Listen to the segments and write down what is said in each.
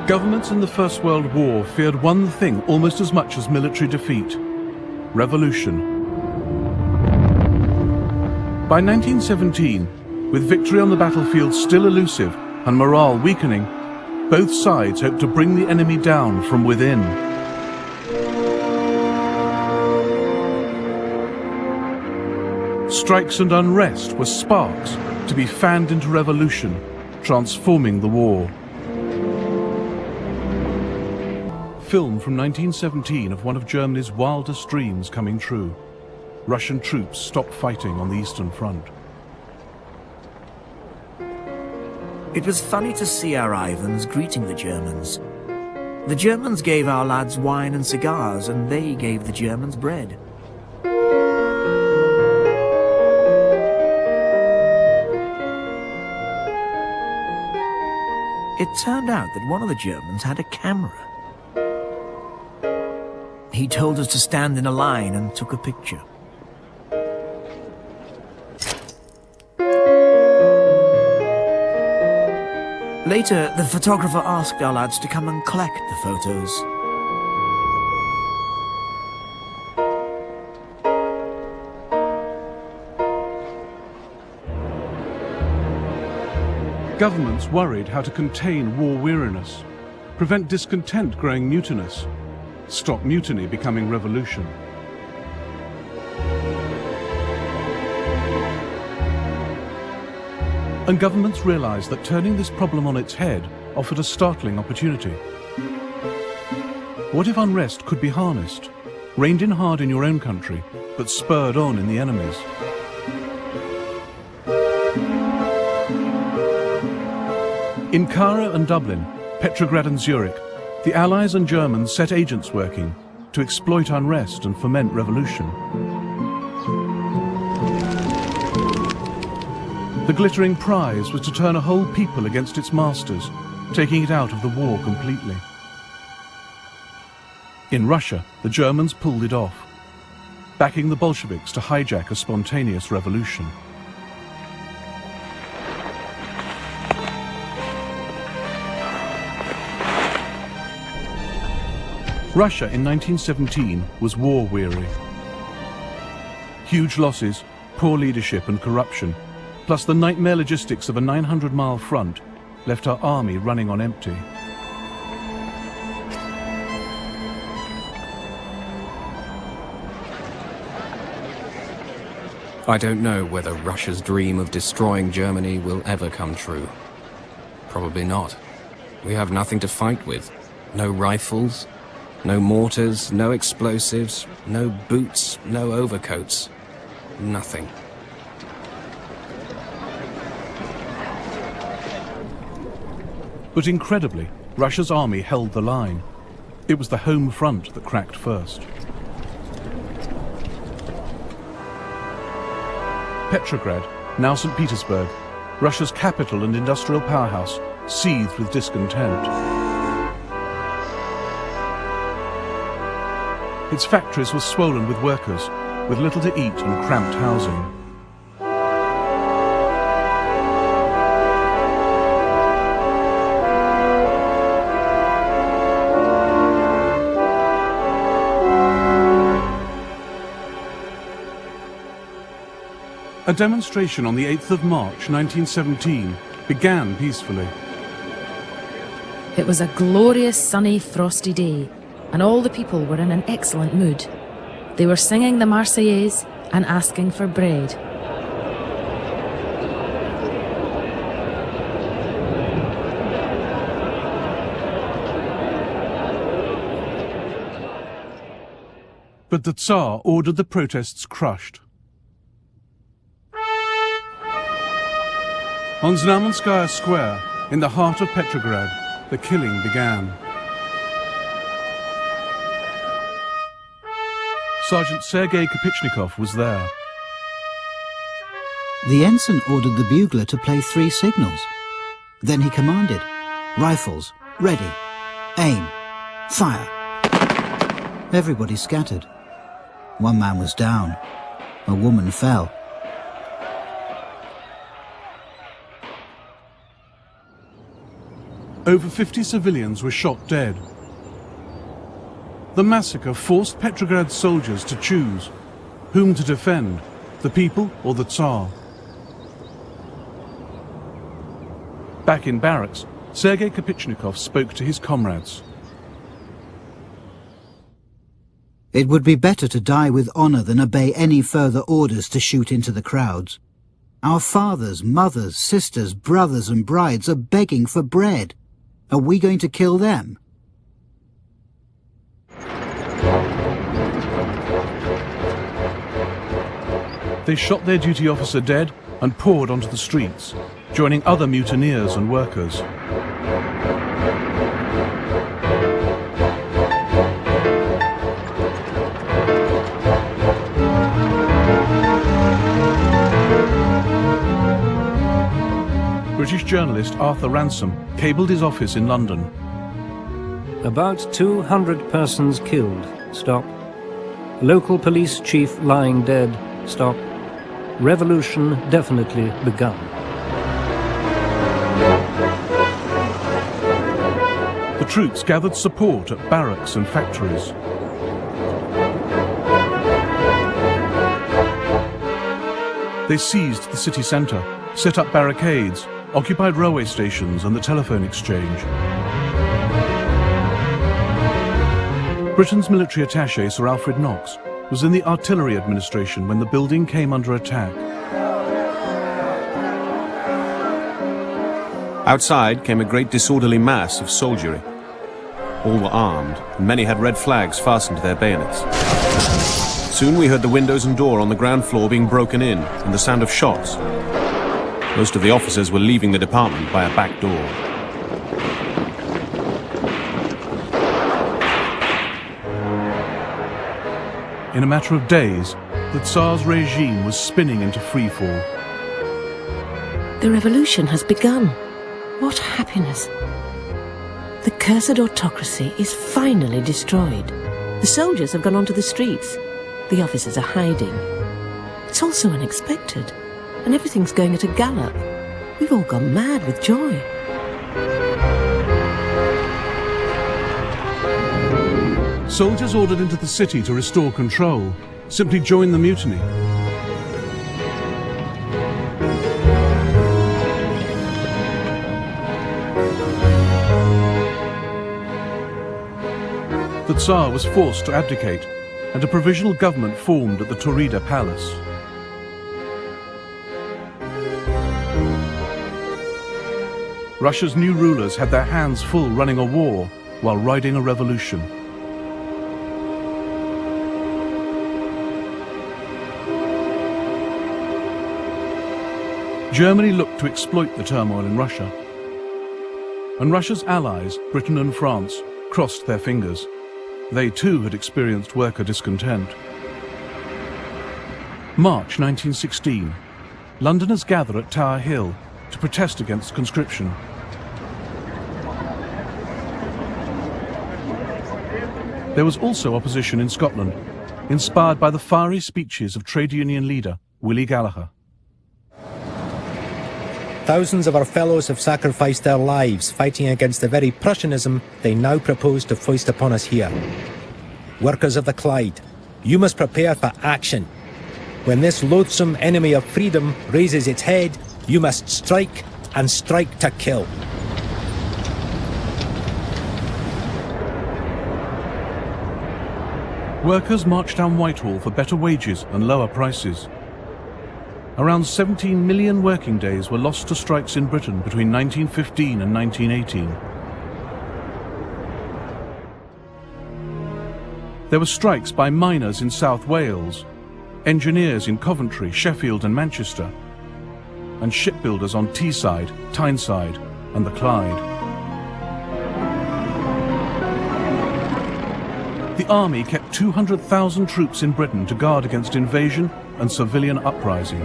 Governments in the First World War feared one thing almost as much as military defeat: revolution. By 1917, with victory on the battlefield still elusive and morale weakening, both sides hoped to bring the enemy down from within. Strikes and unrest were sparks to be fanned into revolution, transforming the war. Film from 1917 of one of Germany's wildest dreams coming true. Russian troops stopped fighting on the Eastern Front. It was funny to see our Ivans greeting the Germans. The Germans gave our lads wine and cigars, and they gave the Germans bread. It turned out that one of the Germans had a camera. He told us to stand in a line and took a picture. Later, the photographer asked our lads to come and collect the photos. Governments worried how to contain war weariness, prevent discontent growing mutinous, stop mutiny becoming revolution. And governments realized that turning this problem on its head offered a startling opportunity. What if unrest could be harnessed, reined in hard in your own country, but spurred on in the enemy's? In Kara and Dublin, Petrograd and Zurich, the Allies and Germans set agents working to exploit unrest and foment revolution. The glittering prize was to turn a whole people against its masters, taking it out of the war completely. In Russia, the Germans pulled it off, backing the Bolsheviks to hijack a spontaneous revolution. Russia in 1917 was war-weary. Huge losses, poor leadership and corruption, plus the nightmare logistics of a 900-mile front, left our army running on empty. I don't know whether Russia's dream of destroying Germany will ever come true. Probably not. We have nothing to fight with. No rifles, no mortars, no explosives, no boots, no overcoats. Nothing. But incredibly, Russia's army held the line. It was the home front that cracked first. Petrograd, now St. Petersburg, Russia's capital and industrial powerhouse, seethed with discontent. Its factories were swollen with workers, with little to eat and cramped housing. A demonstration on the 8th of March 1917 began peacefully. It was a glorious sunny frosty day, and all the people were in an excellent mood. They were singing the Marseillaise and asking for bread. But the Tsar ordered the protests crushed. On Znamenskaya Square, in the heart of Petrograd, the killing began. Sergeant Sergei Kopichnikov was there. The ensign ordered the bugler to play 3 signals. Then he commanded, "Rifles, ready, aim, fire." Everybody scattered. One man was down. A woman fell. Over 50 civilians were shot dead. The massacre forced Petrograd's soldiers to choose whom to defend, the people or the Tsar. Back in barracks, Sergei Kapitchnikov spoke to his comrades. It would be better to die with honor than obey any further orders to shoot into the crowds. Our fathers, mothers, sisters, brothers and brides are begging for bread. Are we going to kill them? They shot their duty officer dead and poured onto the streets, joining other mutineers and workers. British journalist Arthur Ransom cabled his office in London. About 200 persons killed. Stop. Local police chief lying dead. Stop. Revolution definitely begun. The troops gathered support at barracks and factories. They seized the city centre, set up barricades, occupied railway stations and the telephone exchange. Britain's military attaché, Sir Alfred Knox, was in the artillery administration when the building came under attack. Outside came a great disorderly mass of soldiery. All were armed, and many had red flags fastened to their bayonets. Soon we heard the windows and door on the ground floor being broken in, and the sound of shots. Most of the officers were leaving the department by a back door. In a matter of days, the Tsar's regime was spinning into freefall. The revolution has begun. What happiness! The cursed autocracy is finally destroyed. The soldiers have gone onto the streets. The officers are hiding. It's all so unexpected, and everything's going at a gallop. We've all gone mad with joy. Soldiers ordered into the city to restore control simply joined the mutiny. The Tsar was forced to abdicate, and a provisional government formed at the Taurida Palace. Russia's new rulers had their hands full running a war while riding a revolution. Germany looked to exploit the turmoil in Russia, and Russia's allies, Britain and France, crossed their fingers. They too had experienced worker discontent. March 1916. Londoners gather at Tower Hill to protest against conscription. There was also opposition in Scotland, inspired by the fiery speeches of trade union leader Willie Gallagher. Thousands of our fellows have sacrificed their lives fighting against the very Prussianism they now propose to foist upon us here. Workers of the Clyde, you must prepare for action. When this loathsome enemy of freedom raises its head, you must strike, and strike to kill. Workers marched down Whitehall for better wages and lower prices. Around 17 million working days were lost to strikes in Britain between 1915 and 1918. There were strikes by miners in South Wales, engineers in Coventry, Sheffield and Manchester, and shipbuilders on Teesside, Tyneside and the Clyde. The army kept 200,000 troops in Britain to guard against invasion and civilian uprising.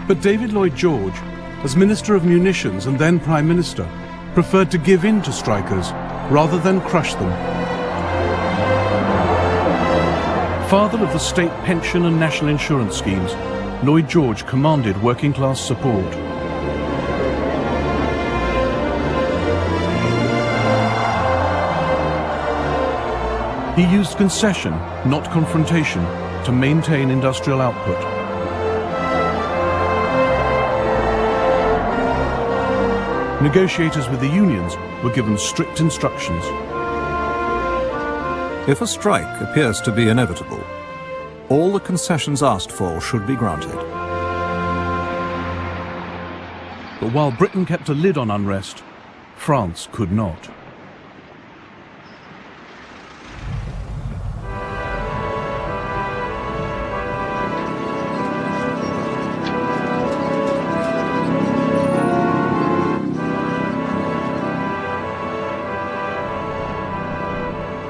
But David Lloyd George, as Minister of Munitions and then Prime Minister, preferred to give in to strikers rather than crush them. Father of the state pension and national insurance schemes, Lloyd George commanded working-class support. He used concession, not confrontation, to maintain industrial output. Negotiators with the unions were given strict instructions. If a strike appears to be inevitable, all the concessions asked for should be granted. But while Britain kept a lid on unrest, France could not.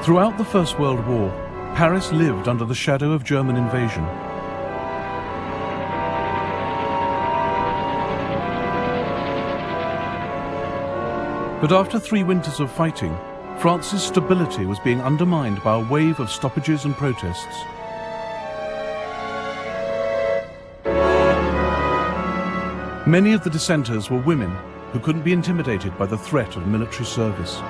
Throughout the First World War, Paris lived under the shadow of German invasion. But after 3 winters of fighting, France's stability was being undermined by a wave of stoppages and protests. Many of the dissenters were women who couldn't be intimidated by the threat of military service.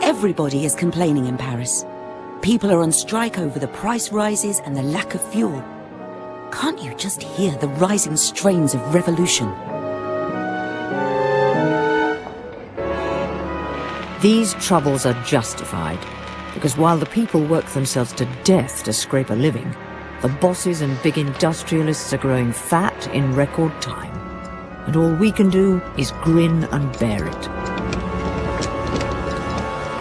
Everybody is complaining in Paris. People are on strike over the price rises and the lack of fuel. Can't you just hear the rising strains of revolution? These troubles are justified, because while the people work themselves to death to scrape a living, the bosses and big industrialists are growing fat in record time. And all we can do is grin and bear it.